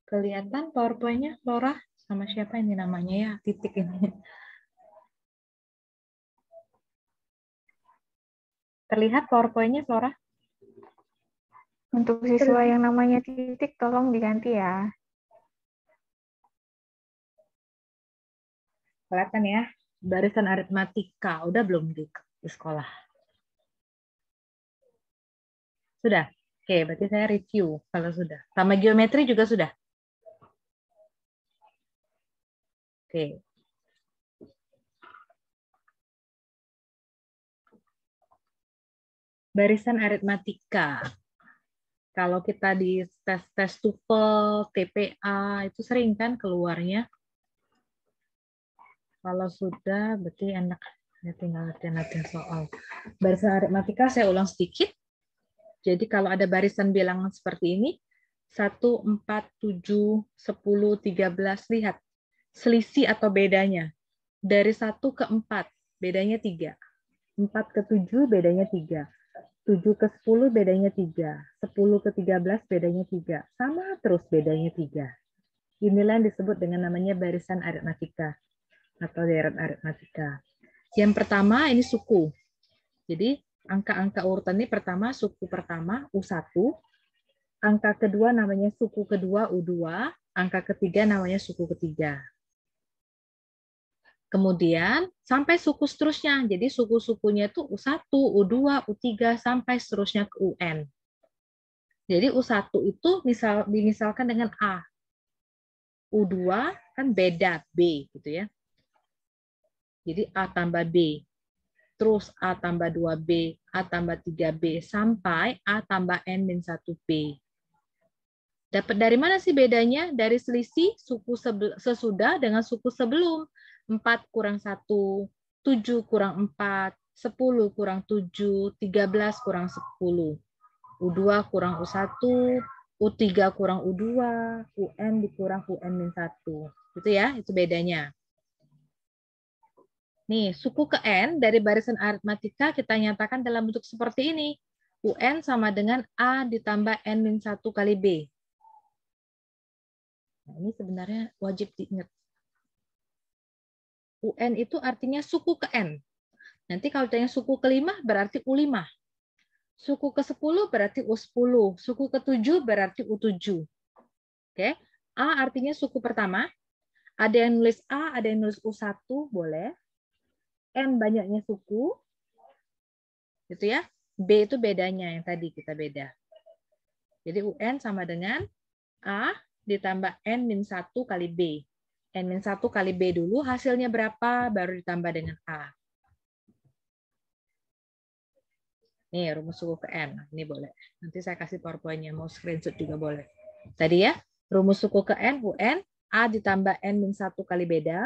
Kelihatan PowerPoint-nya, Flora? Sama siapa ini namanya ya? Titik ini. Terlihat PowerPoint-nya, Flora? Untuk siswa yang namanya Titik, tolong diganti ya. Kelihatan ya? Barisan aritmatika. Udah belum di sekolah? Sudah? Oke, berarti saya review kalau sudah. Sama geometri juga sudah? Oke. Barisan aritmatika. Kalau kita di tes TOEFL, TPA, itu sering kan keluarnya. Kalau sudah, berarti enak. Ya, tinggal latihan-latihan soal. Barisan aritmatika saya ulang sedikit. Jadi kalau ada barisan bilangan seperti ini, 1, 4, 7, 10, 13, lihat. Selisih atau bedanya. Dari 1 ke 4, bedanya 3. 4 ke 7, bedanya 3. 7 ke 10 bedanya 3. 10 ke 13 bedanya 3. Sama terus bedanya 3. Inilah yang disebut dengan namanya barisan aritmatika atau deret aritmatika. Yang pertama ini suku. Jadi angka-angka urutan ini pertama suku pertama U1, angka kedua namanya suku kedua U2, angka ketiga namanya suku ketiga. Kemudian sampai suku seterusnya. Jadi suku-sukunya itu U1, U2, U3 sampai seterusnya ke UN. Jadi U1 itu dimisalkan dengan A. U2 kan beda B gitu ya. Jadi A tambah B. Terus A tambah 2B, A tambah 3B sampai A tambah N-1B. Dapat dari mana sih bedanya? Dari selisih suku sesudah dengan suku sebelum. 4 kurang 1, 7 kurang 4, 10 kurang 7, 13 kurang 10. U2 kurang U1, U3 kurang U2, UN dikurang UN-1. Gitu ya, itu bedanya. Nih, suku ke N dari barisan aritmatika kita nyatakan dalam bentuk seperti ini. UN sama dengan A ditambah N-1 kali B. Nah, ini sebenarnya wajib diingat. UN itu artinya suku ke N. Nanti kalau ditanya suku ke-5 berarti U5. Suku ke-10 berarti U10. Suku ke-7 berarti U7. Oke. A artinya suku pertama. Ada yang nulis A, ada yang nulis U1, boleh. N banyaknya suku. Gitu ya. B itu bedanya yang tadi kita beda. Jadi UN sama dengan A ditambah N-1 kali B. N-1 kali B dulu, hasilnya berapa, baru ditambah dengan A. Nih, rumus suku ke N. Ini boleh. Nanti saya kasih PowerPoint-nya, mau screenshot juga boleh. Tadi ya, rumus suku ke N, UN, A ditambah N-1 kali beda.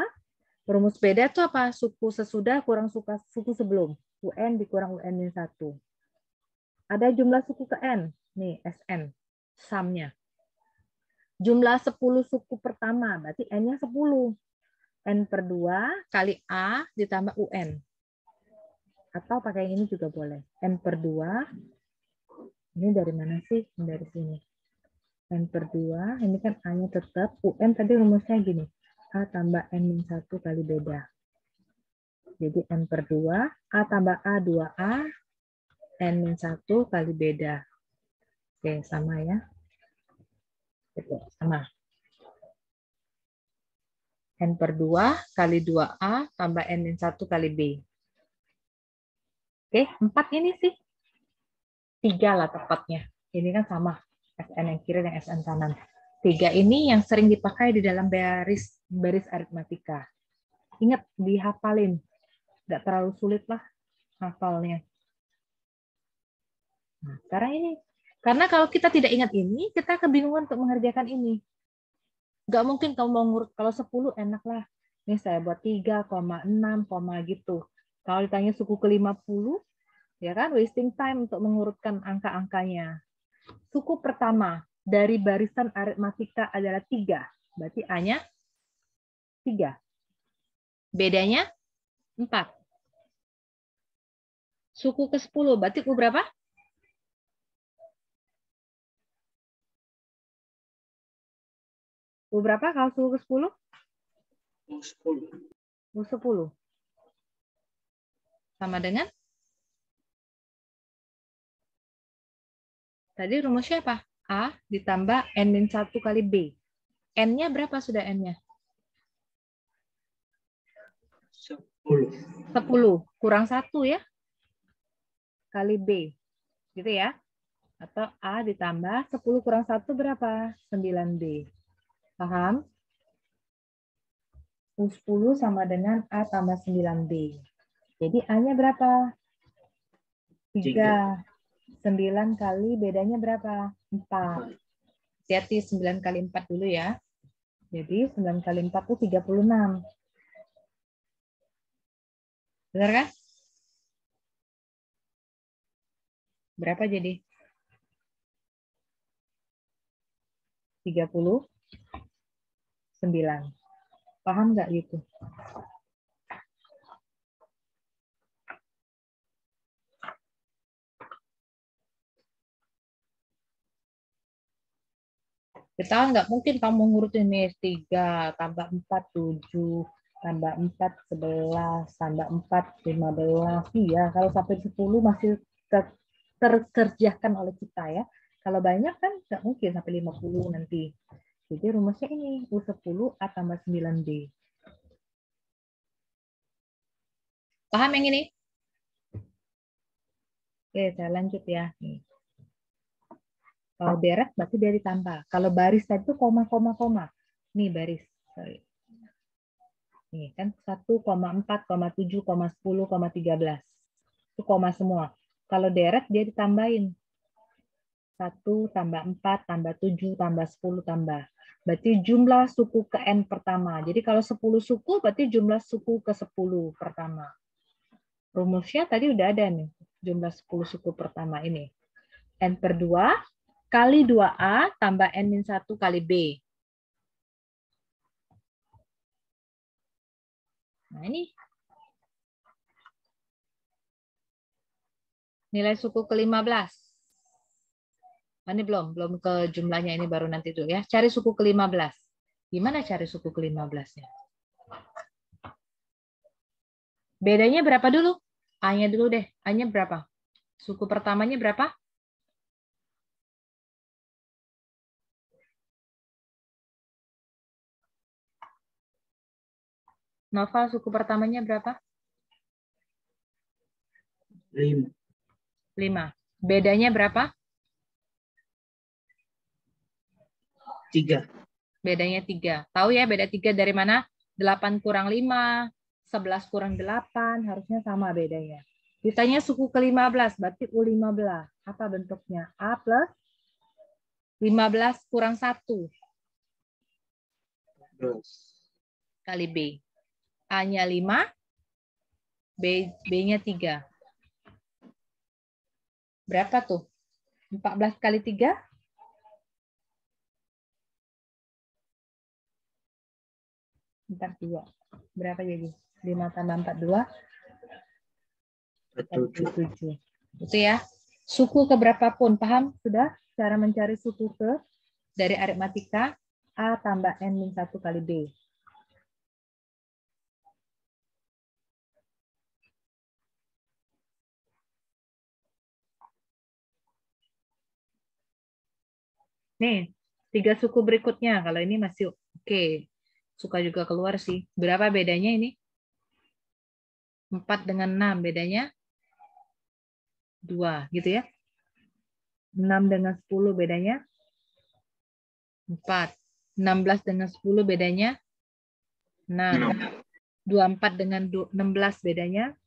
Rumus beda itu apa? Suku sesudah kurang suku sebelum. UN dikurang UN-1. Ada jumlah suku ke N. Nih, SN. Sumnya. Jumlah 10 suku pertama, berarti N-nya 10. N per 2 kali A ditambah UN. Atau pakai ini juga boleh. N per 2. Ini dari mana sih? Dari sini. N per 2. Ini kan A-nya tetap. UN tadi rumusnya gini. A tambah N-1 kali beda. Jadi N per 2. A tambah A 2A. N-1 kali beda. Oke, sama ya. Sama. N per 2 kali 2A tambah N-1 kali B. Oke, 4 ini sih. 3 lah tepatnya. Ini kan sama. SN yang kiri dan SN kanan. 3 ini yang sering dipakai di dalam baris aritmatika. Ingat, dihafalin. Nggak terlalu sulit lah hafalnya. Nah, sekarang ini. Karena kalau kita tidak ingat ini, kita kebingungan untuk mengerjakan ini. Nggak mungkin kamu mau ngurut. Kalau 10 enak lah. Ini saya buat 3,6, gitu. Kalau ditanya suku ke-50, ya kan, wasting time untuk mengurutkan angka-angkanya. Suku pertama dari barisan aritmatika adalah 3. Berarti A-nya 3. Bedanya 4. Suku ke-10, berarti U berapa? U berapa kalau suku ke-10? U10. U10. Sama dengan? Tadi rumusnya apa? A ditambah N-1 kali B. N-nya berapa sudah N-nya? 10. 10. Kurang 1 ya? Kali B. Gitu ya? Atau A ditambah 10 kurang 1 berapa? 9B. Paham? U10 sama dengan A tambah 9B. Jadi A-nya berapa? 3. 9 kali bedanya berapa? 4. Hati-hati 9 kali 4 dulu ya. Jadi 9 kali 4 itu 36. Benar kan? Berapa jadi? 39. Paham nggak gitu? Kita kan nggak mungkin kamu ngurutin nih 3 tambah 4 7 tambah 4 11 tambah 4 15. Iya, kalau sampai 10 masih terkerjakan oleh kita ya. Kalau banyak kan nggak mungkin sampai 50 nanti. Jadi rumusnya ini U10 A tambah 9B. Paham yang ini? Oke, saya lanjut ya. Nih. Kalau deret berarti dia ditambah. Kalau baris tadi itu koma. Nih baris. Sorry. Nih kan 1, 4, 7, 10, 13. Itu koma semua. Kalau deret dia ditambahin. 1 tambah 4 tambah 7 tambah 10 tambah. Berarti jumlah suku ke N pertama. Jadi kalau 10 suku berarti jumlah suku ke 10 pertama. Rumusnya tadi udah ada nih. Jumlah 10 suku pertama ini. N per 2 kali 2A tambah N-1 kali B. Nah ini. Nilai suku ke-15. Ini belum ke jumlahnya, ini baru nanti dulu ya. Cari suku ke-15. Gimana cari suku ke-15-nya? Bedanya berapa dulu? A-nya dulu deh. A-nya berapa? Suku pertamanya berapa? Nova, suku pertamanya berapa? 5. 5. Bedanya berapa? 3. Bedanya 3. Tahu ya beda 3 dari mana? 8 kurang 5, 11 kurang 8, harusnya sama bedanya. Ditanya suku ke-15, berarti U15. Apa bentuknya? A plus 15 kurang 1 kali B. A-nya 5, B-nya 3. Berapa tuh? 14 kali 3? Bentar 2. Berapa jadi? 5 tambah 4, 2? 47. Itu ya. Suku keberapapun, paham? Sudah cara mencari suku ke dari aritmatika A tambah N-1 kali B. Nih, 3 suku berikutnya. Kalau ini masih oke. Suka juga keluar sih. Berapa bedanya ini? 4 dengan 6 bedanya 2 gitu ya. 6 dengan 10 bedanya 4. 16 dengan 10 bedanya 6. 24 dengan 16 bedanya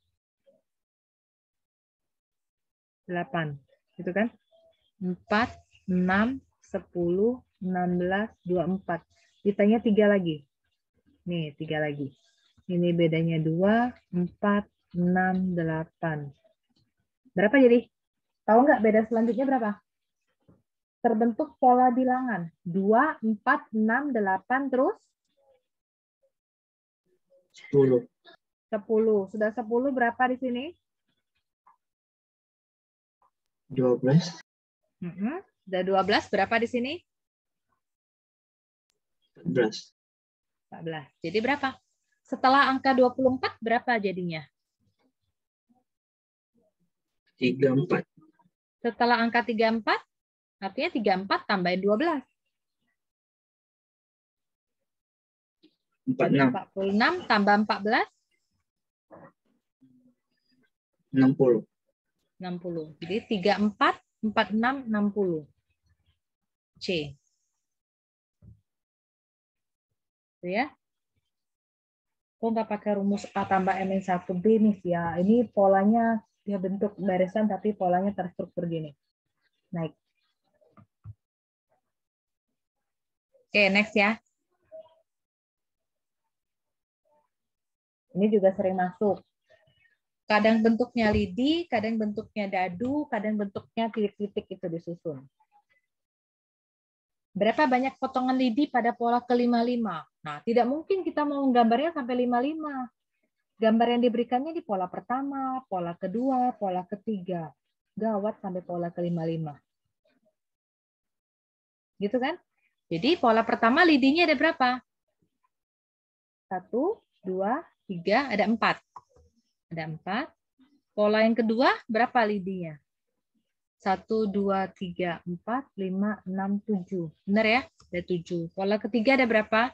8. Gitu kan? 4, 6, 10, 16, 24. Ditanya 3 lagi. Nih, 3 lagi. Ini bedanya 2, 4, 6, 8. Berapa jadi? Tahu nggak beda selanjutnya berapa? Terbentuk pola bilangan. 2, 4, 6, 8, terus? 10. 10. Sudah 10 berapa di sini? 12. Sudah 12 berapa di sini? 14. 14. Jadi berapa? Setelah angka 24 berapa jadinya? 34. Setelah angka 34, artinya 34 tambahin 12. 46. 46 tambah 14, 60. 60. Jadi 34, 46, 60. C. Itu ya. Kok nggak pakai rumus A tambah M-1B nih ya? Ini polanya dia bentuk barisan tapi polanya terstruktur gini. Naik. Oke, next ya. Ini juga sering masuk. Kadang bentuknya lidi, kadang bentuknya dadu, kadang bentuknya titik-titik itu disusun. Berapa banyak potongan lidi pada pola ke-55? Nah, tidak mungkin kita mau menggambarnya sampai 55. Gambar yang diberikannya di pola pertama, pola kedua, pola ketiga. Gawat sampai pola ke-55. Gitu kan? Jadi pola pertama lidinya ada berapa? 1, 2, 3, ada 4. Ada 4. Pola yang kedua berapa lidinya? 1, 2, 3, 4, 5, 6, 7. Benar ya? Ada 7. Pola ketiga ada berapa?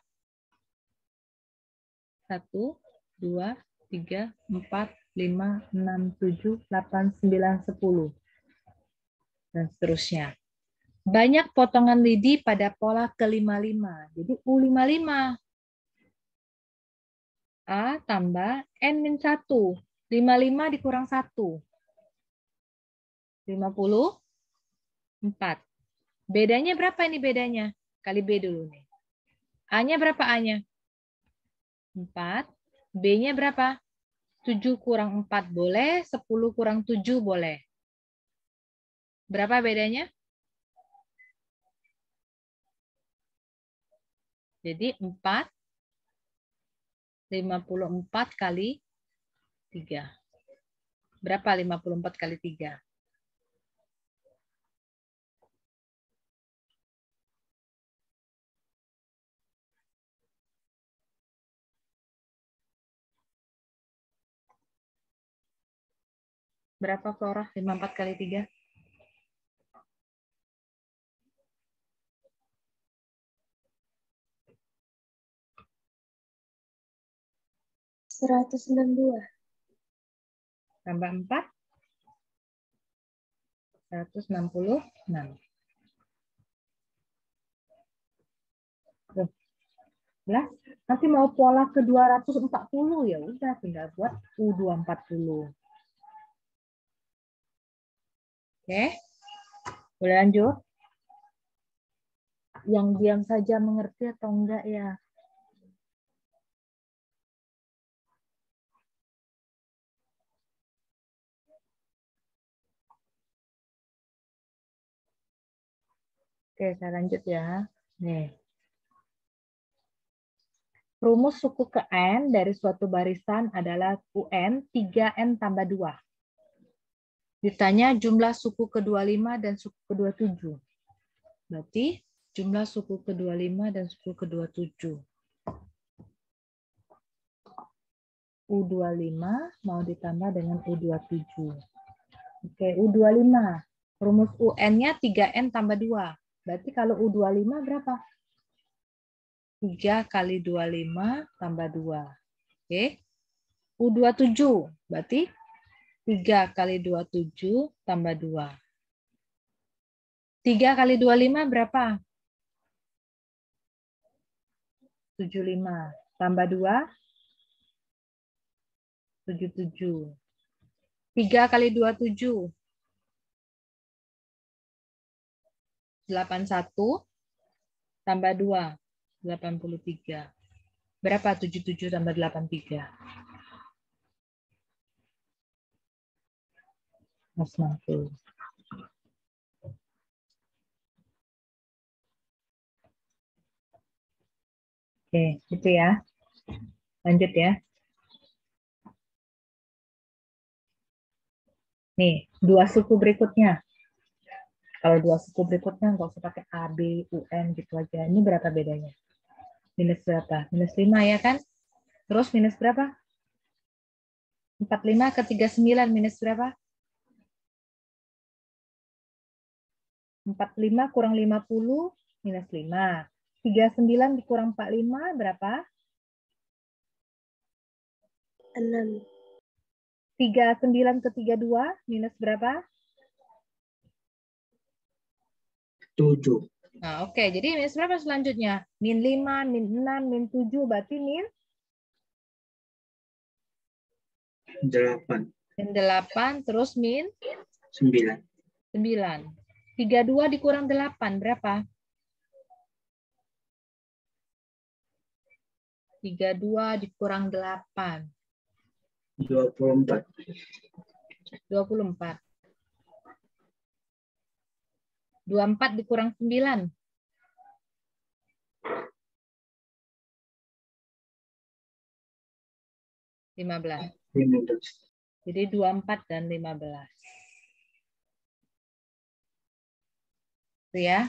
1, 2, 3, 4, 5, 6, 7, 8, 9, 10. Dan seterusnya. Banyak potongan lidi pada pola ke-55. Jadi U55. A tambah N-1. 55 dikurang 1. 54. Bedanya berapa ini bedanya? Kali B dulu nih. A-nya berapa A-nya? 4. B-nya berapa? 7 kurang 4 boleh, 10 kurang 7 boleh. Berapa bedanya? Jadi 4, 54 kali 3. Berapa 54 kali 3? Berapa Flora? 54 kali 3? 192. Tambah 4? 166. Lah, nanti mau pola ke 240 ya udah tinggal buat U240. Oke. Boleh lanjut? Yang diam saja mengerti atau enggak ya? Oke, saya lanjut ya. Nih. Rumus suku ke N dari suatu barisan adalah UN 3N tambah 2. Ditanya jumlah suku ke-25 dan suku ke-27. Berarti jumlah suku ke-25 dan suku ke-27. U25 mau ditambah dengan U27. Oke, U25. Rumus UN-nya 3N tambah 2. Berarti kalau U25 berapa? 3 kali 25 tambah 2. Oke. U27 berarti 3 kali 27 tambah 2. 3 kali 25 berapa? 75. Tambah 2? 77. 3 kali 27? 81. Tambah 2? 83. Berapa 77 tambah 83? 90. Oke, gitu ya. Lanjut ya. Nih, dua suku berikutnya. Kalau dua suku berikutnya nggak usah pakai A, B, UN gitu aja. Ini berapa bedanya? Minus berapa? Minus 5 ya kan? Terus minus berapa? 45 ke 39 minus berapa? 45 kurang 50 minus 5. 39 dikurang 45 berapa? 6. 39 ke 32 minus berapa? 7. Nah, oke. Jadi minus berapa selanjutnya? Min 5, min 6, min 7, berarti min 8. min 8, terus min 9. 9. 32 dikurang 8, berapa? 32 dikurang 8. 24. 24. 24 dikurang 9. 15. 15. Jadi 24 dan 15. Itu ya.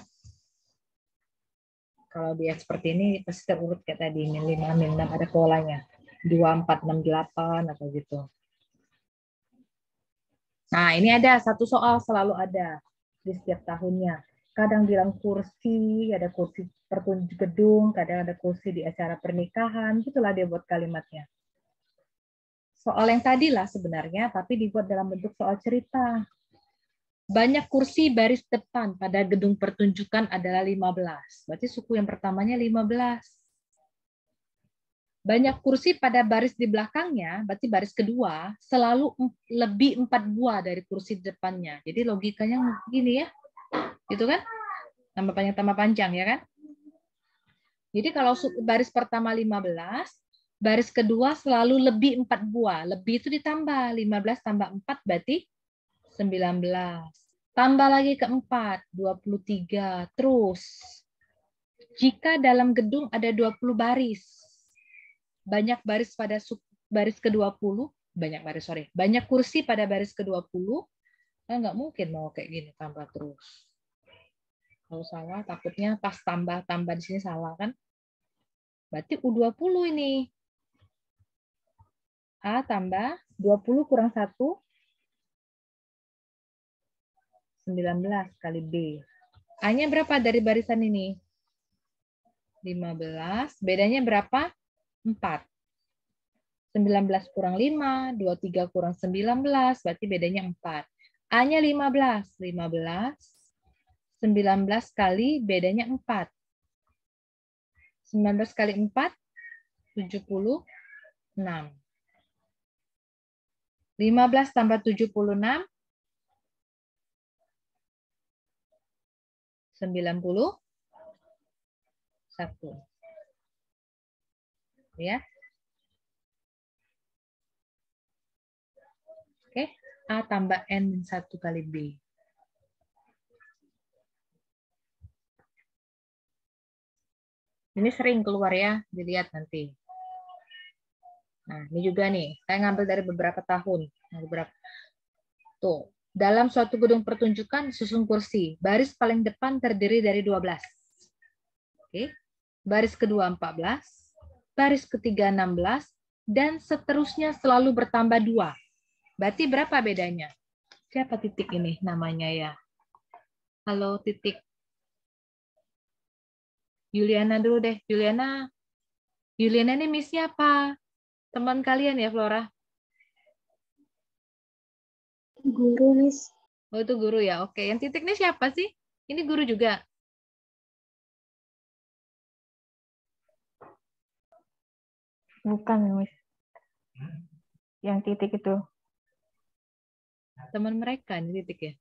Kalau dia seperti ini pasti terurut kayak tadi. Min 5, min 6 ada polanya. 2, 4, 6, 8 atau gitu. Nah, ini ada satu soal selalu ada di setiap tahunnya. Kadang bilang kursi, ada kursi pertunjuk gedung, kadang ada kursi di acara pernikahan, gitulah dia buat kalimatnya. Soal yang tadi lah sebenarnya, tapi dibuat dalam bentuk soal cerita. Banyak kursi baris depan pada gedung pertunjukan adalah 15. Berarti suku yang pertamanya 15. Banyak kursi pada baris di belakangnya, berarti baris kedua, selalu lebih 4 buah dari kursi depannya. Jadi logikanya gini ya. Gitu kan? Tambah panjang ya kan? Jadi kalau baris pertama 15, baris kedua selalu lebih 4 buah. Lebih itu ditambah. 15 tambah 4 berarti 19. Tambah lagi ke 4, 23. Terus, jika dalam gedung ada 20 baris, banyak baris pada baris ke-20, banyak kursi pada baris ke-20, kan nggak mungkin mau kayak gini tambah terus. Kalau salah takutnya pas tambah di sini salah kan? Berarti U20 ini. A tambah 20 kurang 1, 19 kali B. A-nya berapa dari barisan ini? 15. Bedanya berapa? 4. 19 kurang 5, 23 kurang 19, berarti bedanya 4. A-nya 15. 19 kali bedanya 4. 19 kali 4, 76. 15 tambah 76, 91. Ya. Oke, A tambah N min 1 kali B. Ini sering keluar ya, dilihat nanti. Nah, ini juga nih, saya ngambil dari beberapa tahun. Tuh, dalam suatu gedung pertunjukan susun kursi. Baris paling depan terdiri dari 12. Oke. Baris kedua 14, baris ketiga 16, dan seterusnya selalu bertambah 2. Berarti berapa bedanya? Siapa titik ini namanya ya? Halo titik. Juliana dulu deh. Juliana ini Miss siapa? Teman kalian ya, Flora? Guru, Miss. Oh, itu guru ya. Oke, yang titik ini siapa sih? Ini guru juga. Bukan, Miss. Yang titik itu. Teman mereka ini titik ya.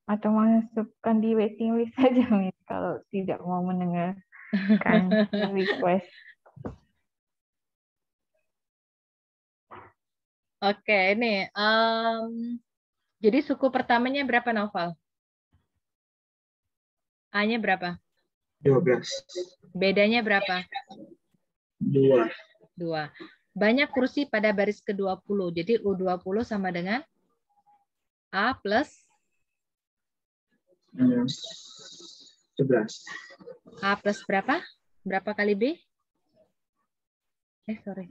Atau masukkan di waiting list saja, Miss, kalau tidak mau mendengarkan request. Oke, ini. Jadi suku pertamanya berapa, Noval? A-nya berapa? 12. Bedanya berapa? 2. 2. Banyak kursi pada baris ke-20. Jadi U20 sama dengan A plus 11. A plus berapa? Berapa kali B? Sorry.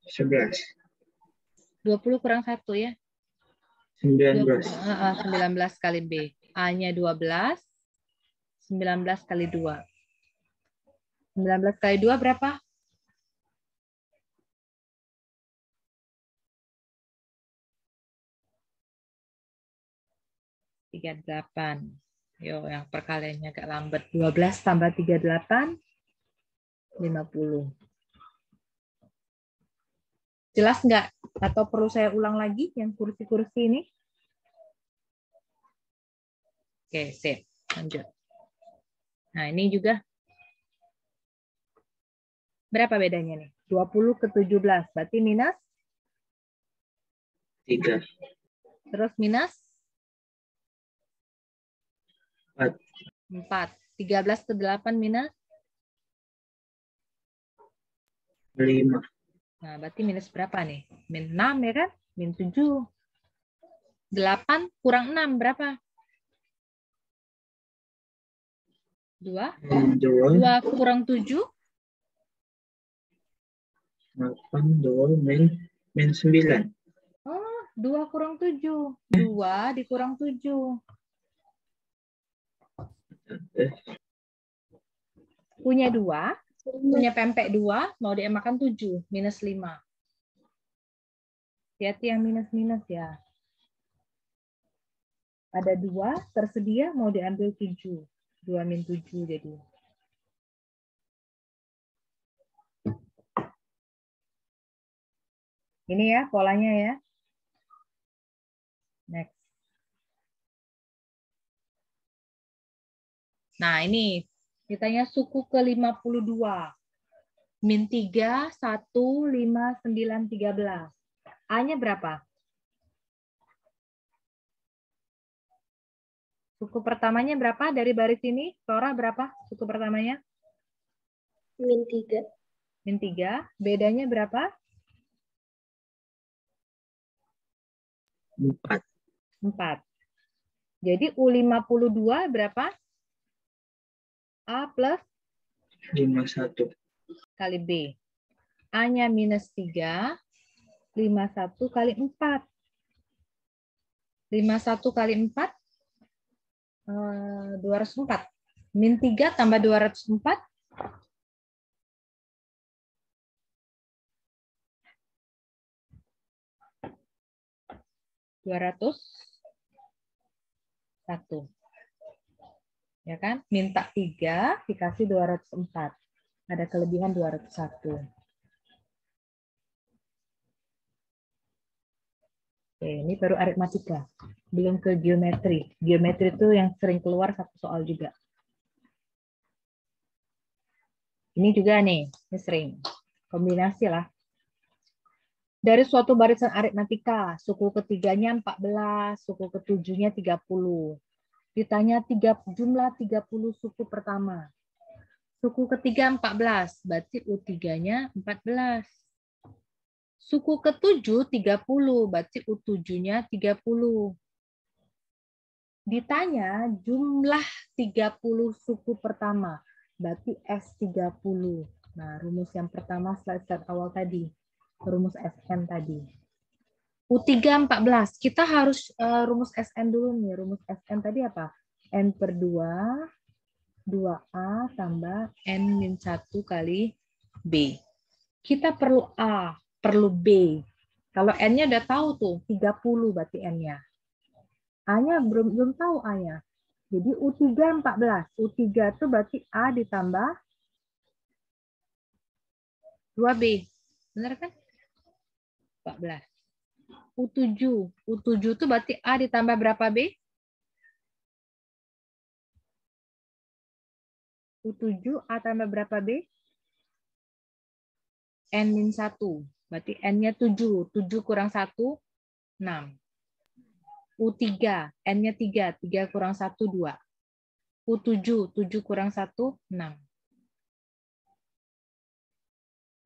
11. 20 kurang 1 ya. 19. 19 kali B. A-nya 12. 19 kali 2. 19 kali 2 berapa? 38. Yo, yang perkaliannya agak lambat. 12 tambah 38, 50. Jelas nggak? Atau perlu saya ulang lagi yang kursi-kursi ini? Oke, sip. Lanjut. Nah, ini juga. Berapa bedanya nih? 20 ke 17. Berarti minus? 3. Terus minus? 4. 4. 13 ke 8 minus? 5. Nah, berarti minus berapa nih? Min 6 ya kan? Min 7. 8 kurang 6 berapa? 2. 2 kurang 7? 8, 2, min 9. Oh, 2 kurang 7. 2 dikurang 7. Punya 2. Punya pempek 2, mau diemakan 7, minus 5. Hati-hati yang minus-minus ya. Ada 2, tersedia mau diambil 7. 2 min 7 jadi. Ini ya polanya ya. Next. Nah ini, ditanya suku ke-52. Min 3, 1, 5, 9, 13. A-nya berapa? Suku pertamanya berapa dari baris ini? Tora berapa suku pertamanya? Min 3. Min 3. Bedanya berapa? 4. 4. Jadi U52 berapa? A plus 51. kali B. A-nya minus 3. 51 kali 4. 51 kali 4. 204. Min 3 tambah 204. 201. Ya kan? Minta 3 dikasih 204. Ada kelebihan 201. Oke, ini baru aritmatika. Belum ke geometri. Geometri itu yang sering keluar satu soal juga. Ini juga nih, ini sering. Kombinasi lah. Dari suatu barisan aritmatika, suku ketiganya 14, suku ketujuhnya 30. Ditanya jumlah 30 suku pertama. Suku ketiga 14, berarti U3-nya 14. Suku ketujuh 30, berarti U7-nya 30. Ditanya jumlah 30 suku pertama, berarti S30. Nah, rumus yang pertama slide awal tadi. Rumus SN tadi. U3 14. Kita harus rumus SN dulu nih. Rumus SN tadi apa? N per 2, 2A tambah N-1 kali B. Kita perlu A, perlu B. Kalau N-nya udah tahu tuh, 30 berarti N-nya. A-nya belum tahu A-nya. Jadi U3 14. U3 itu berarti A ditambah 2B. Benar kan? 14. U7. U7 itu berarti A ditambah berapa B? U7 A tambah berapa B? N-1. Berarti N-nya 7. 7 kurang 1, 6. U3. N-nya 3. 3 kurang 1, 2. U7. 7 kurang 1, 6.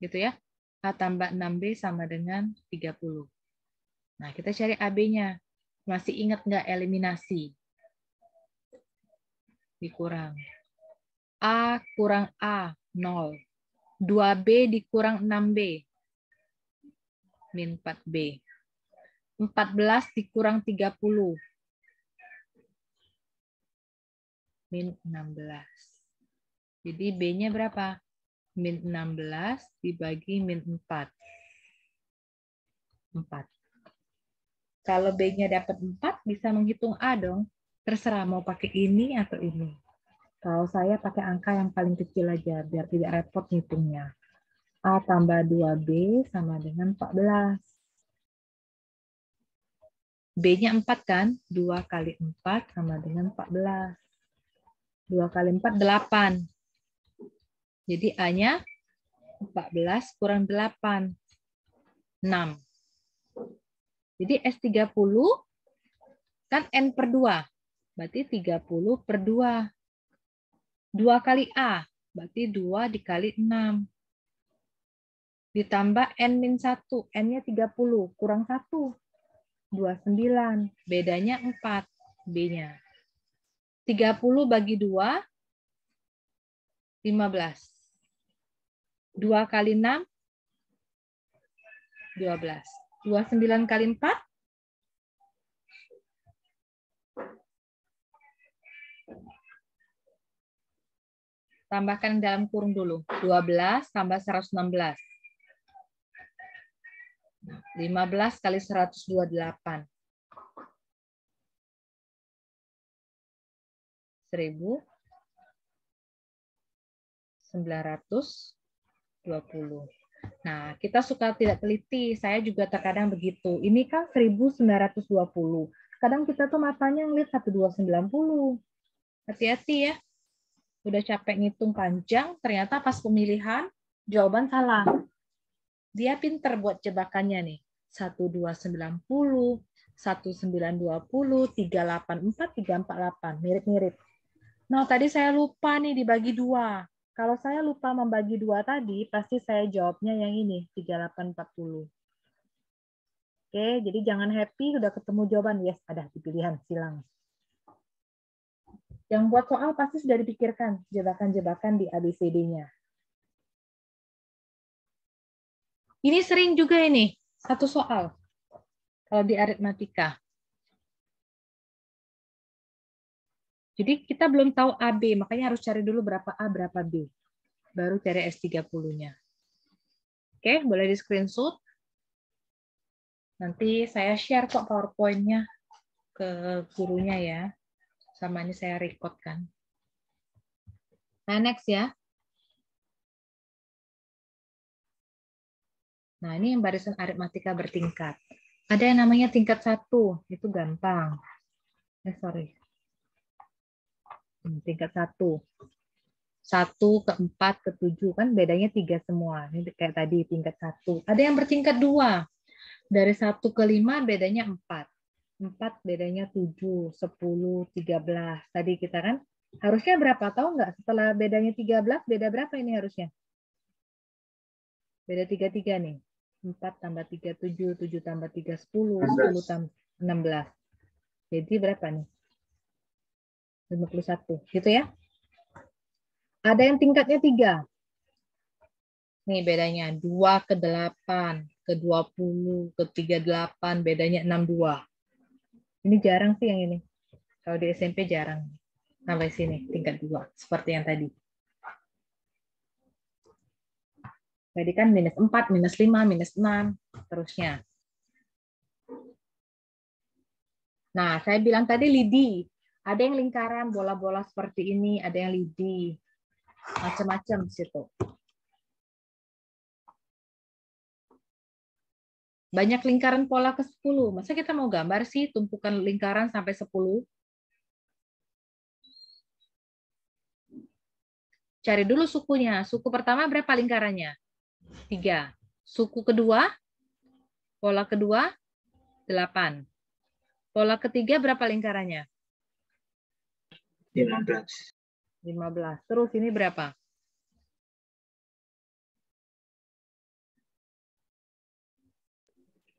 Gitu ya. A tambah 6B sama dengan 30. Nah, kita cari AB-nya. Masih ingat nggak eliminasi? Dikurang. A kurang A, 0. 2B dikurang 6B. Min 4B. 14 dikurang 30. Min 16. Jadi B-nya berapa? Min 16 dibagi min 4. 4. Kalau B-nya dapat 4, bisa menghitung A dong. Terserah mau pakai ini atau ini. Kalau saya pakai angka yang paling kecil aja, biar tidak repot ngitungnya. A tambah 2B sama dengan 14. B-nya 4 kan? 2 kali 4 sama dengan 14. 2 kali 4, 8. Jadi A-nya 14 kurang 8. 6. Jadi S30 kan N per 2. Berarti 30 per 2. 2 kali A. Berarti 2 dikali 6. Ditambah N-1. N-nya 30. Kurang 1. 29. Bedanya 4. B-nya. 30 bagi 2. 15. 2 kali 6. 12. 29 kali 4. Tambahkan dalam kurung dulu. 12 tambah 116. 15 kali 128. 1920. Nah, kita suka tidak teliti. Saya juga terkadang begitu. Ini kan 1920. Kadang kita tuh matanya ngeliat 1290. Hati-hati ya. Udah capek ngitung panjang, ternyata pas pemilihan jawaban salah. Dia pinter buat jebakannya nih. 1290, 1920, 384, 348. Mirip-mirip. Nah, tadi saya lupa nih dibagi 2. Kalau saya lupa membagi 2 tadi, pasti saya jawabnya yang ini, 3840. Oke, jadi jangan happy udah ketemu jawaban. Yes, ada di pilihan silang. Yang buat soal pasti sudah dipikirkan jebakan-jebakan di ABCD-nya. Ini sering juga ini, satu soal. Kalau di aritmatika. Jadi kita belum tahu AB, makanya harus cari dulu berapa A, berapa B. Baru cari S30-nya. Oke, boleh di screenshot. Nanti saya share kok PowerPoint-nya ke gurunya ya. Sama ini saya record kan. Nah, next ya. Nah, ini yang barisan aritmatika bertingkat. Ada yang namanya tingkat 1, itu gampang. Sorry. Tingkat 1. 1 ke 4 ke 7 kan bedanya 3 semua. Ini kayak tadi tingkat 1. Ada yang bertingkat 2. Dari 1 ke 5 bedanya 4. 4 bedanya 7, 10, 13. Tadi kita kan harusnya berapa? Tahu nggak? Setelah bedanya 13, beda berapa ini harusnya? Beda 33 nih. 4 tambah 3, 7, 7 tambah 3, 10, 10 tambah 16. Jadi berapa nih? 51. Gitu ya? Ada yang tingkatnya 3. Nih bedanya 2 ke 8, ke 20, ke 38, bedanya 62. Ini jarang sih yang ini. Kalau di SMP jarang. Sampai sini, tingkat 2. Seperti yang tadi. Tadi kan minus 4, minus 5, minus 6, terusnya. Nah, saya bilang tadi lidi. Ada yang lingkaran, bola-bola seperti ini, ada yang lidi. Macam-macam di situ. Banyak lingkaran pola ke 10. Masa kita mau gambar sih tumpukan lingkaran sampai 10? Cari dulu sukunya. Suku pertama berapa lingkarannya? 3. Suku kedua, pola kedua, 8. Pola ketiga berapa lingkarannya? 15. 15. Terus ini berapa?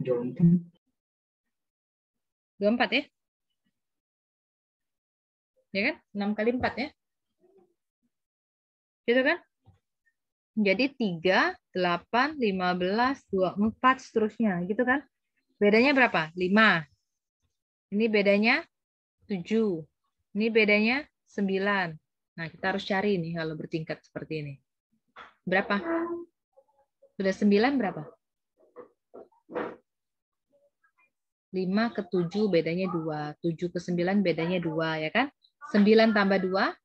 24. 24 ya? Ya kan? 6 kali 4 ya? Gitu kan? Jadi 3, 8, 15, 24, seterusnya. Gitu kan? Bedanya berapa? 5. Ini bedanya 7. Ini bedanya 9. Nah, kita harus cari nih kalau bertingkat seperti ini. Berapa? Sudah 9 berapa? 5 ke 7 bedanya 2. 7 ke 9 bedanya 2, ya kan? 9 tambah 2?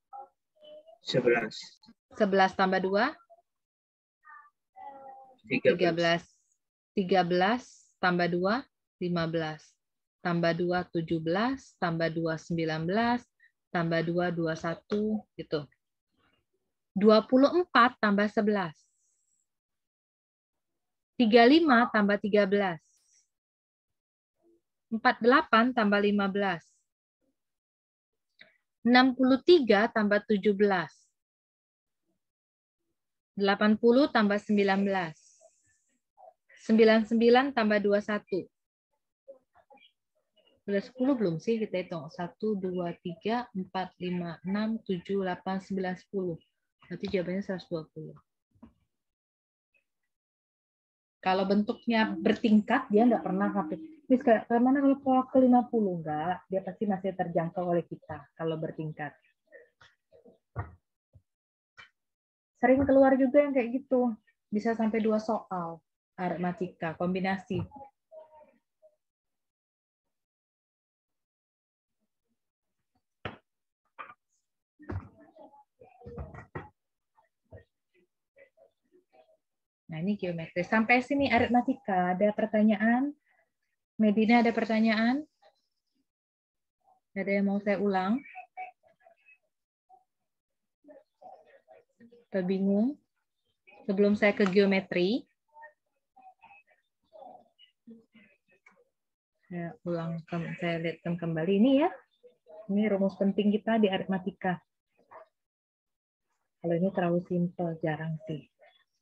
11. 11 tambah 2? 13. 13 tambah 2? 15. Tambah 2, 17. Tambah 2, 19. Tambah 2, 21. Gitu. 24 tambah 11. 35 tambah 13. 48 tambah 15. 63 tambah 17. 80 tambah 19. 99 tambah 21. Sudah 10 belum sih kita hitung? 1, 2, 3, 4, 5, 6, 7, 8, 9, 10. Berarti jawabannya 120. Kalau bentuknya bertingkat, dia nggak pernah sampai. Miss, mana kalau pola ke 50? Enggak, dia pasti masih terjangkau oleh kita kalau bertingkat. Sering keluar juga yang kayak gitu. Bisa sampai 2 soal. Aritmatika, kombinasi. Nah, ini geometri. Sampai sini aritmatika. Ada pertanyaan? Medina, ada pertanyaan? Ada yang mau saya ulang? Atau bingung? Sebelum saya ke geometri, saya ulang, saya lihatkan kembali ini ya. Ini rumus penting kita di aritmatika. Kalau ini terlalu simpel, jarang sih.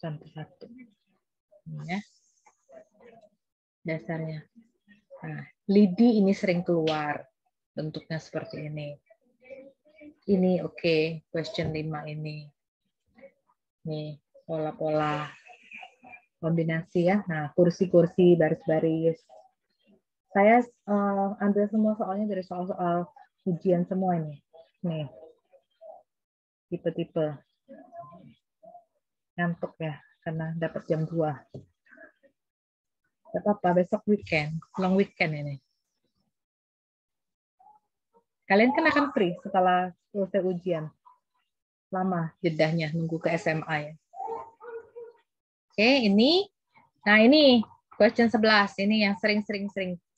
Contoh 1. Ini ya. Dasarnya. Nah, lidi ini sering keluar. Bentuknya seperti ini. Ini oke, question 5 ini. Nih, pola-pola kombinasi ya. Nah, kursi-kursi, baris-baris. Saya ambil semua soalnya dari soal-soal ujian semua ini. Nih, tipe-tipe. Ngantuk ya, karena dapat jam 2. Gak apa-apa, besok weekend, long weekend ini. Kalian kan akan free setelah selesai ujian. Lama jedahnya, nunggu ke SMA ya. Oke, ini. Nah, ini question 11. Ini yang sering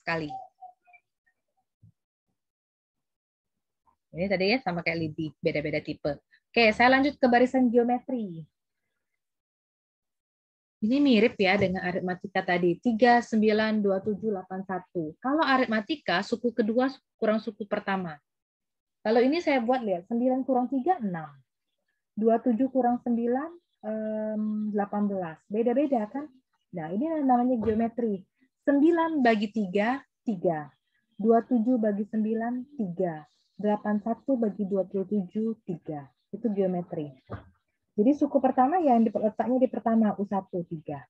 sekali. Ini tadi ya sama kayak Lidi, beda-beda tipe. Oke, saya lanjut ke barisan geometri. Ini mirip ya dengan aritmatika tadi, 3, 9, 27, 81. Kalau aritmatika, suku kedua kurang suku pertama. Kalau ini saya buat lihat, 9 kurang 3, 6. 27 kurang 9, 18. Beda-beda kan? Nah, ini namanya geometri. 9 bagi 3, 3. 27 bagi 9, 3. 81 bagi 27, 3. Itu geometri. Jadi suku pertama yang letaknya di pertama, U1, 3.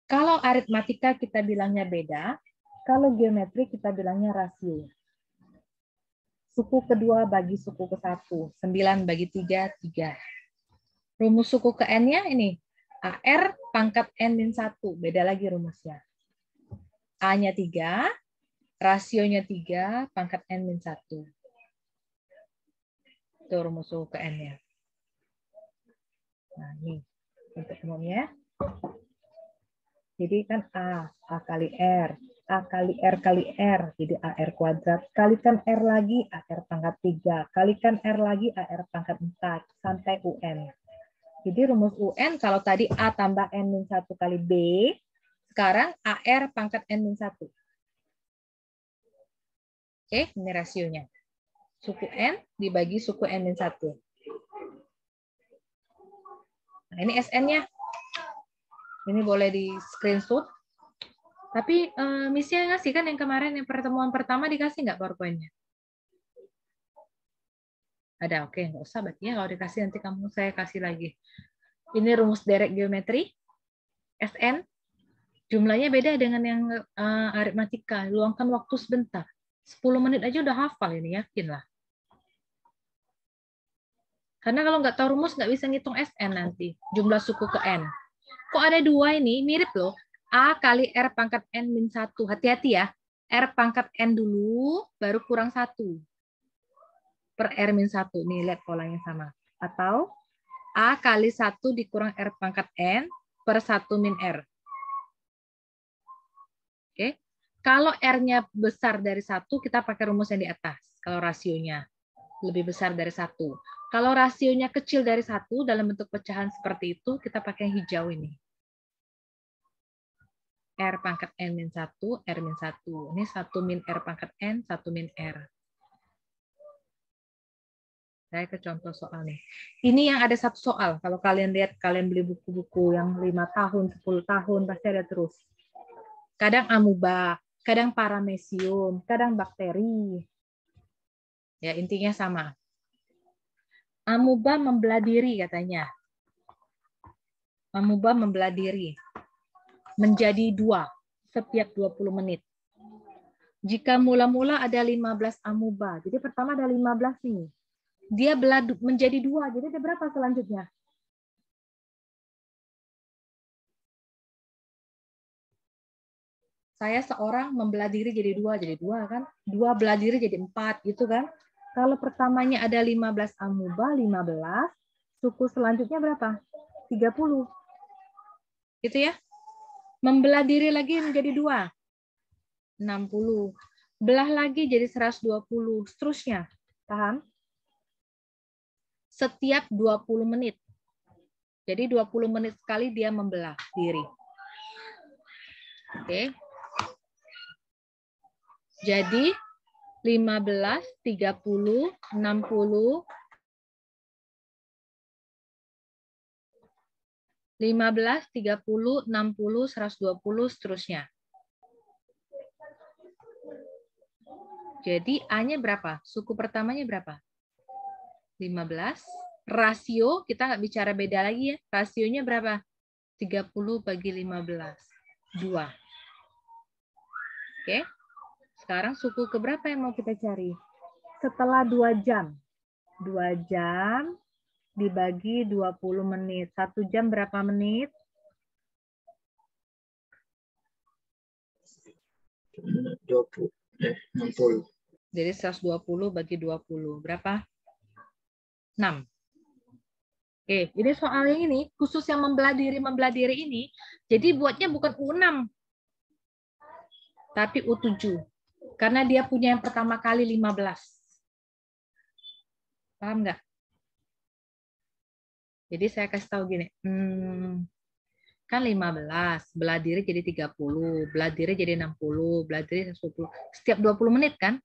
Kalau aritmatika kita bilangnya beda, kalau geometri kita bilangnya rasio. Suku kedua bagi suku ke-1, 9 bagi 3, 3. Rumus suku ke N-nya ini, AR pangkat N-1, beda lagi rumusnya. A-nya 3, rasionya 3, pangkat N-1. Itu rumus suku ke N-nya. Nah, ini untuk umumnya. Jadi kan A kali R, A kali R kali R, jadi AR kuadrat. Kalikan R lagi, AR pangkat 3. Kalikan R lagi, AR pangkat 4, sampai UN. Jadi rumus UN, kalau tadi A tambah N-1 kali B, sekarang AR pangkat N-1. Oke, ini rasionya. Suku N dibagi suku N-1. Nah, ini SN-nya. Ini boleh di screenshot. Tapi Miss-nya ngasih kan yang kemarin, yang pertemuan pertama dikasih nggak PowerPoint-nya? Ada, oke, nggak usah berarti ya. Kalau dikasih nanti saya kasih lagi. Ini rumus derek geometri, SN. Jumlahnya beda dengan yang aritmatika. Luangkan waktu sebentar. 10 menit aja udah hafal ini, yakin lah. Karena kalau nggak tahu rumus, nggak bisa ngitung SN nanti. Jumlah suku ke N. Kok ada dua ini? Mirip loh. A kali R pangkat N min 1. Hati-hati ya. R pangkat N dulu, baru kurang 1. Per R min 1. Nih, lihat polanya sama. Atau A kali 1 dikurang R pangkat N per 1 min R. Oke. Kalau R-nya besar dari 1, kita pakai rumus yang di atas. Kalau rasionya lebih besar dari 1. Kalau rasionya kecil dari 1, dalam bentuk pecahan seperti itu, kita pakai yang hijau ini. R pangkat N min 1, R min 1. Ini 1 min R pangkat N, 1 min R. Saya ke contoh soal nih. Ini yang ada satu soal. Kalau kalian lihat, kalian beli buku-buku yang 5 tahun, 10 tahun, pasti ada terus. Kadang amuba, kadang paramecium, kadang bakteri. Ya, intinya sama. Amuba membelah diri katanya. Amuba membelah diri menjadi 2 setiap 20 menit. Jika mula-mula ada 15 amuba, jadi pertama ada 15 nih. Dia belah menjadi 2, jadi ada berapa selanjutnya? Saya seorang membelah diri jadi 2 kan? 2 belah diri jadi 4 gitu kan? Kalau pertamanya ada 15 amuba, 15, suku selanjutnya berapa? 30. Gitu ya? Membelah diri lagi menjadi 2. 60. Belah lagi jadi 120. Seterusnya. Paham? Setiap 20 menit. Jadi 20 menit sekali dia membelah diri. Oke. Jadi 15, 30, 60, 15, 30, 60, 120, seterusnya. Jadi A-nya berapa? Suku pertamanya berapa? 15. Rasio, kita nggak bicara beda lagi ya. Rasionya berapa? 30 bagi 15. 2. Oke. Sekarang suku keberapa yang mau kita cari? Setelah 2 jam. 2 jam dibagi 20 menit. 1 jam berapa menit? 60. Jadi 120 bagi 20. Berapa? 6. Oke, ini soal yang ini, khusus yang membelah diri ini, jadi buatnya bukan U6, tapi U7. Karena dia punya yang pertama kali 15. Paham nggak? Jadi saya kasih tahu gini, kan 15, belah diri jadi 30, belah diri jadi 60, belah diri 120. Setiap 20 menit kan?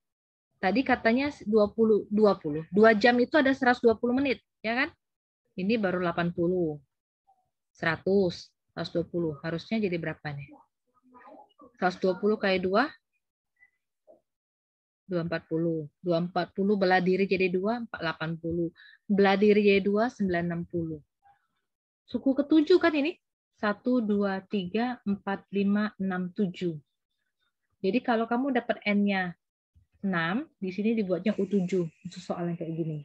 Tadi katanya 20, 2 jam itu ada 120 menit, ya kan? Ini baru 80, 100, 120. Harusnya jadi berapa nih? 120 kali 2, 240. 240 belah diri jadi 2, 480. Belah diri jadi 2, 960. Suku ke-7 kan ini? 1, 2, 3, 4, 5, 6, 7. Jadi kalau kamu dapat N-nya 6, di sini dibuatnya U7. Itu soal yang kayak gini.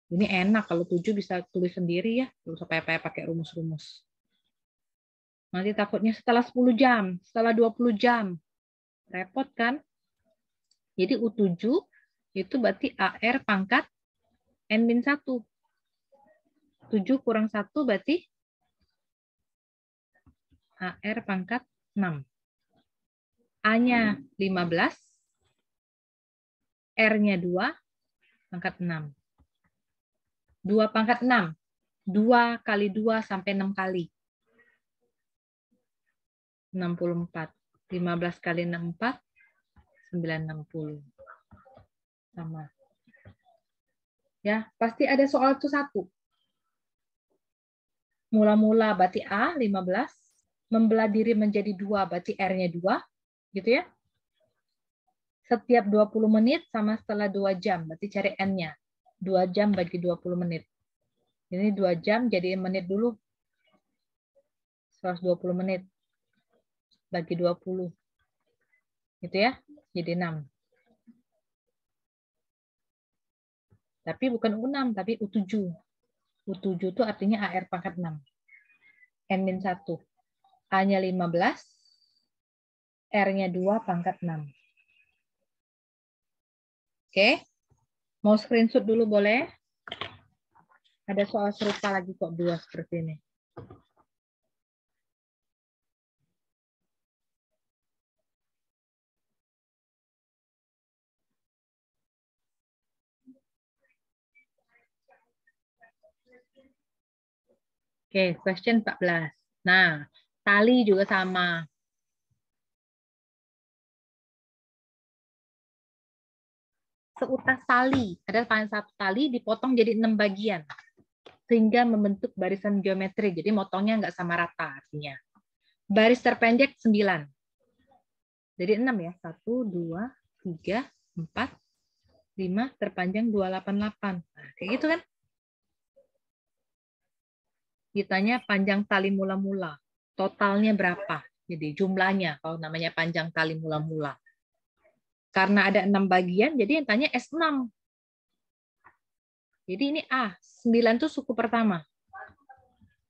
Ini enak kalau 7 bisa tulis sendiri ya, terus supaya pakai rumus-rumus. Nanti takutnya setelah 10 jam, setelah 20 jam. Repot kan? Jadi U7 itu berarti AR pangkat N-1. 7 kurang 1 berarti AR pangkat 6. A-nya 15, R-nya 2, pangkat 6. 2 pangkat 6. 2 kali 2 sampai 6 kali. 64. 15 kali 64, 960. Sama. Ya, pasti ada soal itu 1. Mula-mula berarti A, 15. membelah diri menjadi 2, berarti R-nya 2, gitu ya. Setiap 20 menit sama setelah 2 jam, berarti cari N-nya. 2 jam bagi 20 menit. Ini 2 jam, jadi menit dulu. 120 menit. Bagi 20. Gitu ya, jadi 6. Tapi bukan U6, tapi U7. U7 itu artinya AR pangkat 6. N-1. A-nya 15, R-nya 2 pangkat 6. Oke, mau screenshot dulu boleh? Ada soal serupa lagi kok 2 seperti ini. Oke, question 14. Nah, tali juga sama. Seutas tali, ada satu tali dipotong jadi 6 bagian. Sehingga membentuk barisan geometri. Jadi motongnya nggak sama rata artinya. Baris terpendek 9. Jadi 6 ya. 1, 2, 3, 4, 5, terpanjang 288. Nah, kayak gitu kan? Ditanya panjang tali mula-mula. Totalnya berapa? Jadi jumlahnya kalau namanya panjang tali mula-mula. Karena ada 6 bagian, jadi yang tanya S6. Jadi ini A, 9 itu suku pertama.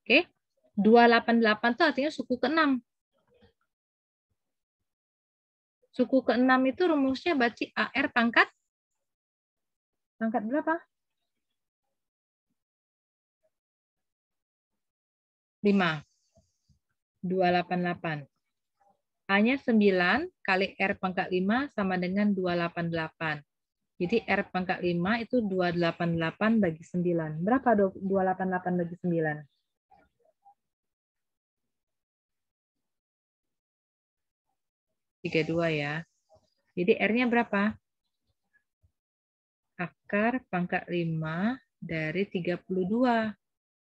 Oke. 288 itu artinya suku ke-6. Suku ke-6 itu rumusnya berarti AR pangkat berapa? 5. 288. A-nya 9 kali R pangkat 5 sama dengan 288. Jadi R pangkat 5 itu 288 bagi 9. Berapa 288 bagi 9? 32 ya. Jadi R-nya berapa? Akar pangkat 5 dari 32.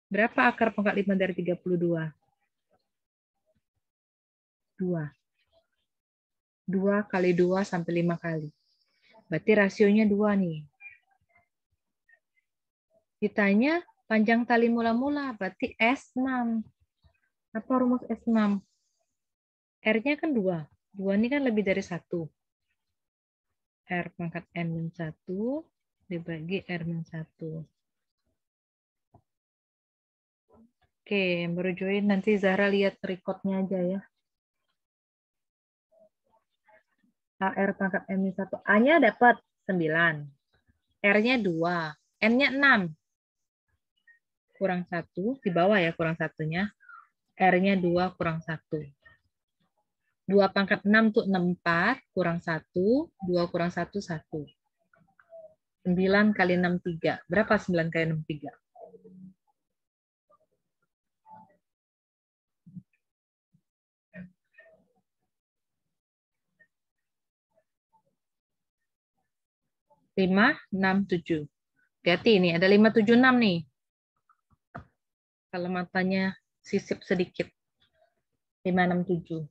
Berapa akar pangkat 5 dari 32? 2. 2 kali 2 sampai 5 kali. Berarti rasionya 2 nih. Ditanya panjang tali mula-mula, berarti S6. Apa rumus S6? R-nya kan 2. 2 ini kan lebih dari 1. R pangkat N-1 dibagi R-1. Oke, baru join. Nanti Zahra lihat recordnya aja ya. AR pangkat N-1. A-nya dapat 9. R-nya 2. N-nya 6. Kurang 1. Di bawah ya kurang satunya. R-nya 2 kurang 1. 2 pangkat 6 itu 64. Kurang 1. 2 kurang 1, 1. 9 kali 6, 3. Berapa 9 kali 6, 3? 5, 6, 7. Hati-hati ini, ada 5, 7, 6 nih. Kalau matanya sisip sedikit. 5, 6, 7.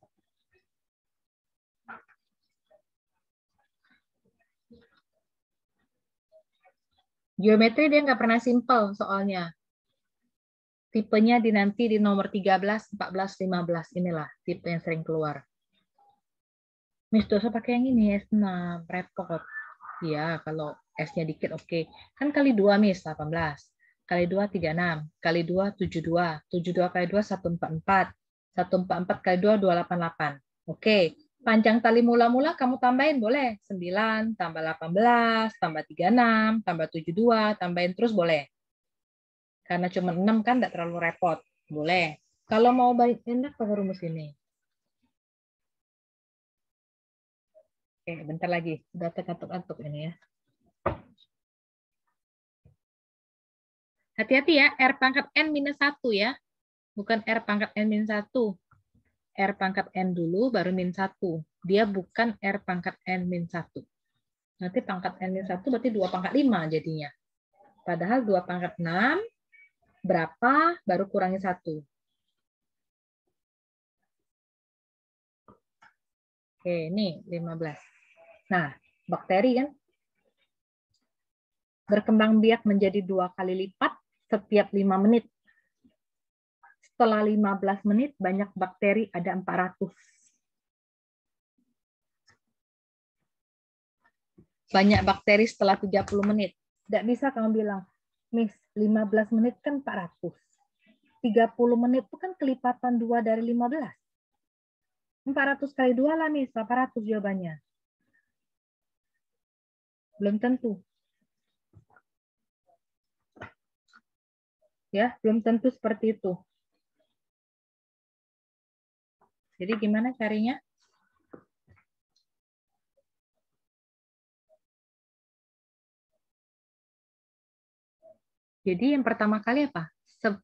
Geometri dia nggak pernah simple soalnya. Tipenya nanti di nomor 13, 14, 15. Inilah tipe yang sering keluar. Miss Dosa pakai yang ini, S6, repot. Iya, kalau S-nya dikit oke. Kan kali 2, Miss, 18. Kali 2, 36. Kali 2, 72. 72 kali 2, 144. 144 kali 2, 288. Oke. Panjang tali mula-mula kamu tambahin boleh. 9, tambah 18, tambah 36, tambah 72, tambahin terus boleh. Karena cuma 6 kan tidak terlalu repot. Boleh. Kalau mau baik enak pakai rumus ini. Oke, bentar lagi. Sudah terkatuk-katuk ini ya. Hati-hati ya, R pangkat N-1 ya. Bukan R pangkat N-1. R pangkat N dulu, baru -1. Dia bukan R pangkat N-1. Nanti pangkat N-1 berarti 2 pangkat 5 jadinya. Padahal 2 pangkat 6, berapa, baru kurangi 1. Oke, ini 15. Nah, bakteri kan berkembang biak menjadi 2 kali lipat setiap 5 menit. Setelah 15 menit, banyak bakteri ada 400. Banyak bakteri setelah 30 menit. Tidak bisa kamu bilang, Miss, 15 menit kan 400. 30 menit itu kan kelipatan 2 dari 15. 400 kali 2 lah, Miss. 800 jawabannya. Belum tentu. Ya, belum tentu seperti itu. Jadi gimana carinya? Jadi yang pertama kali apa?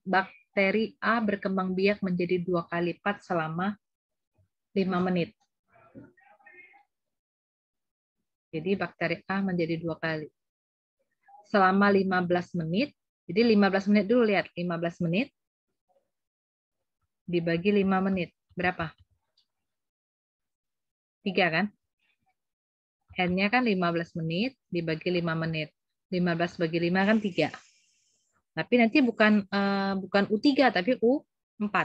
Bakteri A berkembang biak menjadi 2 kali lipat selama 5 menit. Jadi bakteri A menjadi 2 kali. Selama 15 menit, jadi 15 menit dulu, lihat. 15 menit dibagi 5 menit. Berapa? 3 kan? N-nya kan 15 menit dibagi 5 menit. 15 bagi 5 kan 3. Tapi nanti bukan U3, tapi U4.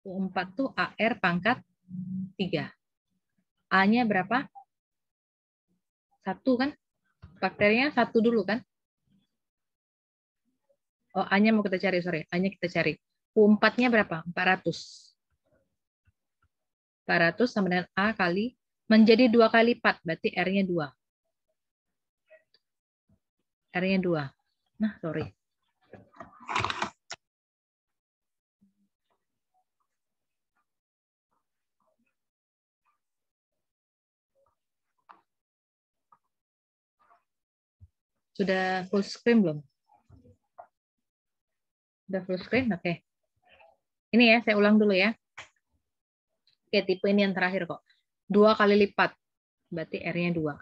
U4 tuh AR pangkat 3. A-nya berapa? 1 kan? Bakterinya 1 dulu kan? Oh, A-nya mau kita cari, sorry. A-nya kita cari. U4-nya berapa? 400. 400 sama dengan A kali, menjadi 2 kali lipat, berarti R-nya 2. R-nya 2. Nah, sorry. Sudah full screen belum? Sudah full screen? Oke. Ini ya, saya ulang dulu ya. Oke, tipe ini yang terakhir kok. 2 kali lipat, berarti R-nya 2.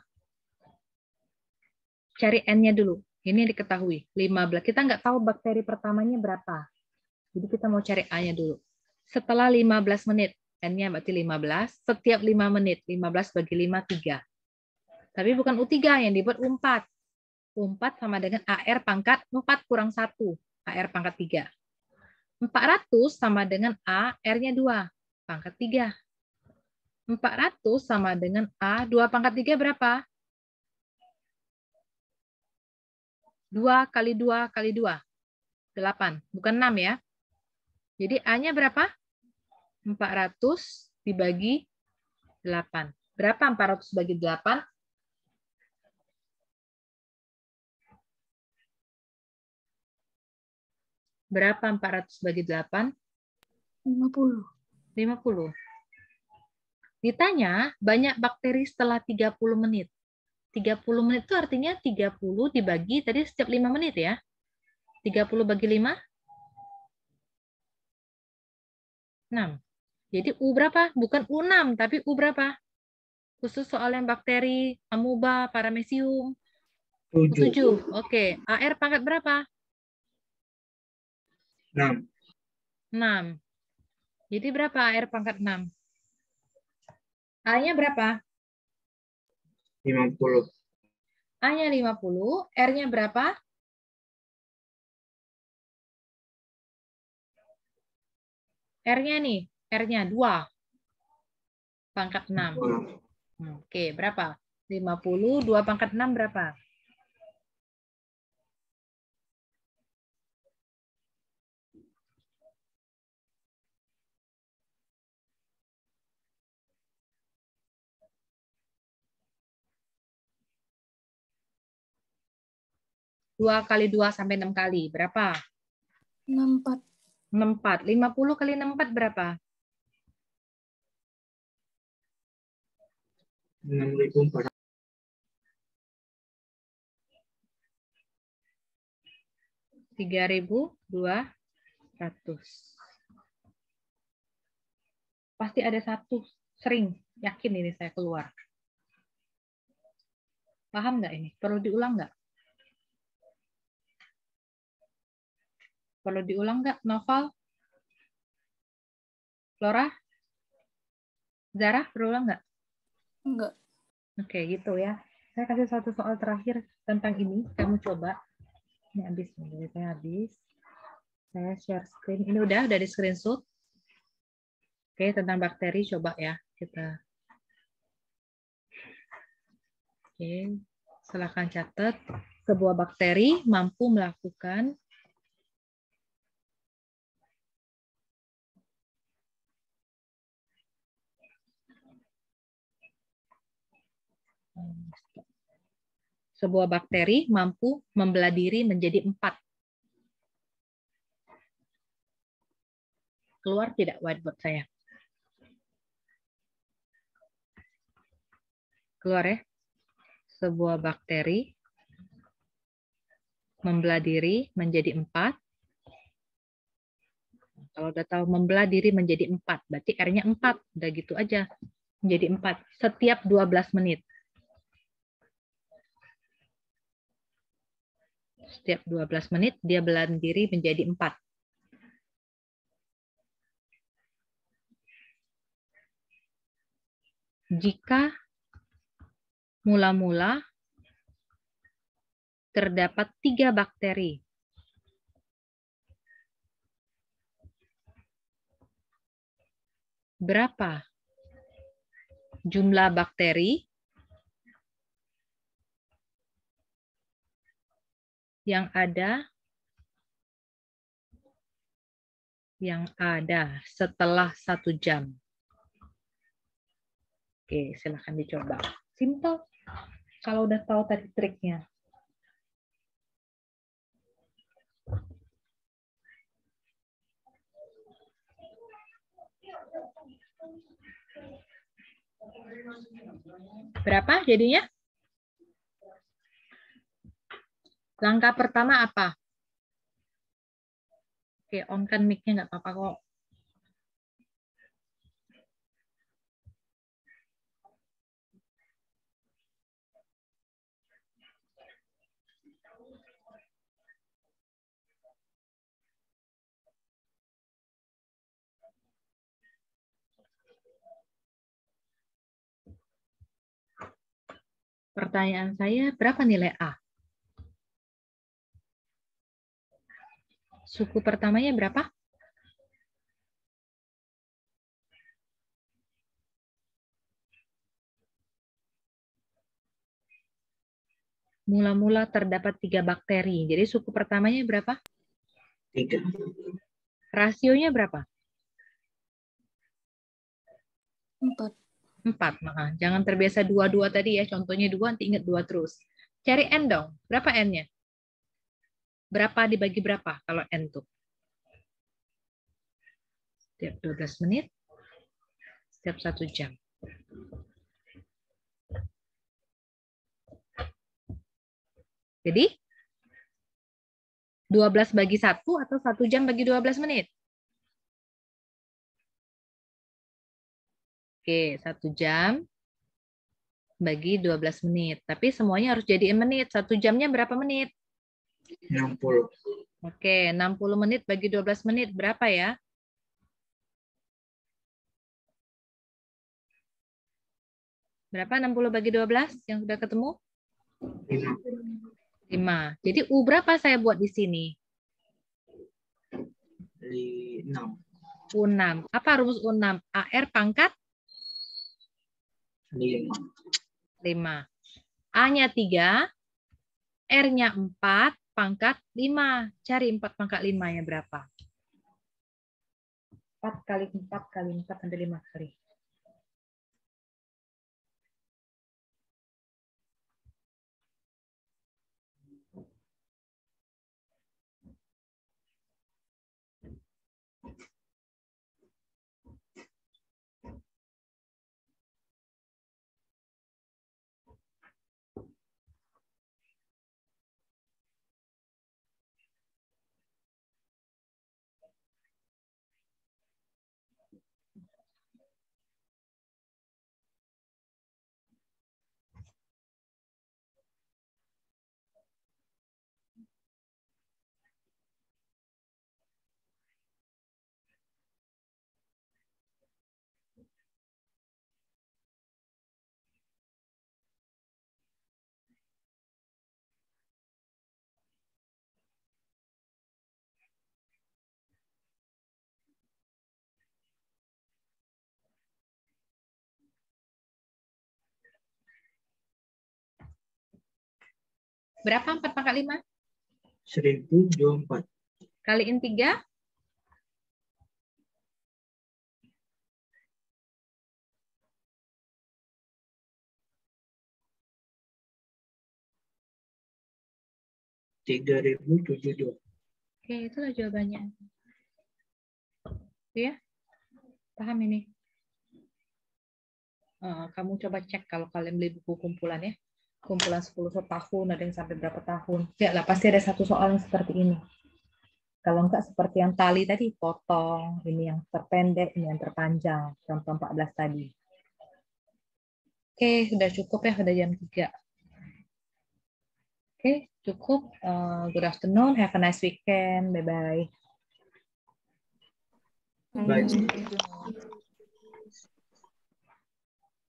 Cari N-nya dulu. Ini diketahui. 15. Kita nggak tahu bakteri pertamanya berapa. Jadi kita mau cari A-nya dulu. Setelah 15 menit, N-nya berarti 15. Setiap 5 menit, 15 bagi 5, 3. Tapi bukan U3 yang dibuat U4. U4 sama dengan AR pangkat 4 kurang 1. AR pangkat 3. 400 sama dengan A, R-nya 2. Pangkat 3. 400 sama dengan A, 2 pangkat 3 berapa? 2 kali 2 kali 2. 8. Bukan 6 ya. Jadi A-nya berapa? 400 dibagi 8. Berapa 400 bagi 8? Berapa 400 bagi 8? 50. 50. Ditanya, banyak bakteri setelah 30 menit. 30 menit itu artinya 30 dibagi, tadi setiap 5 menit ya. 30 bagi 5? 6. Jadi U berapa? Bukan U6, tapi U berapa? Khusus soal yang bakteri, amuba, paramecium. 7. U7. Oke. AR pangkat berapa? 6. 6. Jadi berapa AR pangkat 6? A-nya berapa? 50. A-nya 50. R-nya berapa? R-nya nih. R-nya 2. Pangkat 6. Oke, berapa? 50, 2 pangkat 6 berapa? 2 kali 2 sampai 6 kali. Berapa? 64. 64. 50 kali 64 berapa? 6.400. 3.200. Pasti ada satu. Sering. Yakin ini saya keluar. Paham nggak ini? Perlu diulang nggak? Perlu diulang nggak, Noval? Flora? Zara, berulang nggak? Enggak. Oke, gitu ya. Saya kasih satu soal terakhir tentang ini. Kamu coba. Ini habis. Jadi saya habis. Saya share screen. Ini udah di screenshot. Oke, tentang bakteri coba ya. Kita. Oke, silakan catat. Sebuah bakteri mampu melakukan sebuah bakteri mampu membelah diri menjadi 4. Keluar tidak whiteboard saya? Keluar ya. Sebuah bakteri membelah diri menjadi 4. Kalau udah tahu membelah diri menjadi 4, berarti R-nya 4. Udah gitu aja. Menjadi 4 setiap 12 menit. Setiap 12 menit dia belah diri menjadi 4. Jika mula-mula terdapat 3 bakteri berapa jumlah bakteri yang ada setelah 1 jam? Oke, silahkan dicoba. Simple. Kalau udah tahu tadi triknya. Berapa jadinya? Langkah pertama apa? Oke, on kan mic-nya nggak apa-apa kok. Pertanyaan saya, berapa nilai A? Suku pertamanya berapa? Mula-mula terdapat 3 bakteri. Jadi suku pertamanya berapa? 3. Rasionya berapa? 4. 4. Nah, jangan terbiasa 2 tadi ya. Contohnya 2, nanti ingat 2 terus. Cari N dong. Berapa N-nya? Berapa dibagi berapa kalau N tuh? Setiap 12 menit. Setiap 1 jam. Jadi 12 bagi 1 atau 1 jam bagi 12 menit? Oke, 1 jam bagi 12 menit. Tapi semuanya harus jadiin menit. 1 jamnya berapa menit? 60. Oke, 60 menit bagi 12 menit. Berapa ya? Berapa 60 bagi 12 yang sudah ketemu? 5. 5. Jadi U berapa saya buat di sini? 6. U6. Apa rumus U6? AR pangkat 5. 5. A-nya 3, R-nya 4, pangkat 5. Cari 4 pangkat 5-nya berapa? 4 kali 4 kali 4 ada 5 kali. Berapa 4 pangkat 5? 1024. Kaliin 3? $3.072. Oke, itulah jawabannya. Ya, paham ini? Kamu coba cek kalau kalian beli buku kumpulan ya. Kumpulan 10 tahun, ada yang sampai berapa tahun. Ya lah, pasti ada satu soal yang seperti ini. Kalau enggak seperti yang tali tadi, potong, ini yang terpendek, ini yang terpanjang, contoh 14 tadi. Oke, sudah cukup ya, sudah jam 3. Oke, cukup. Good afternoon, have a nice weekend, bye-bye. Baik. Thank you.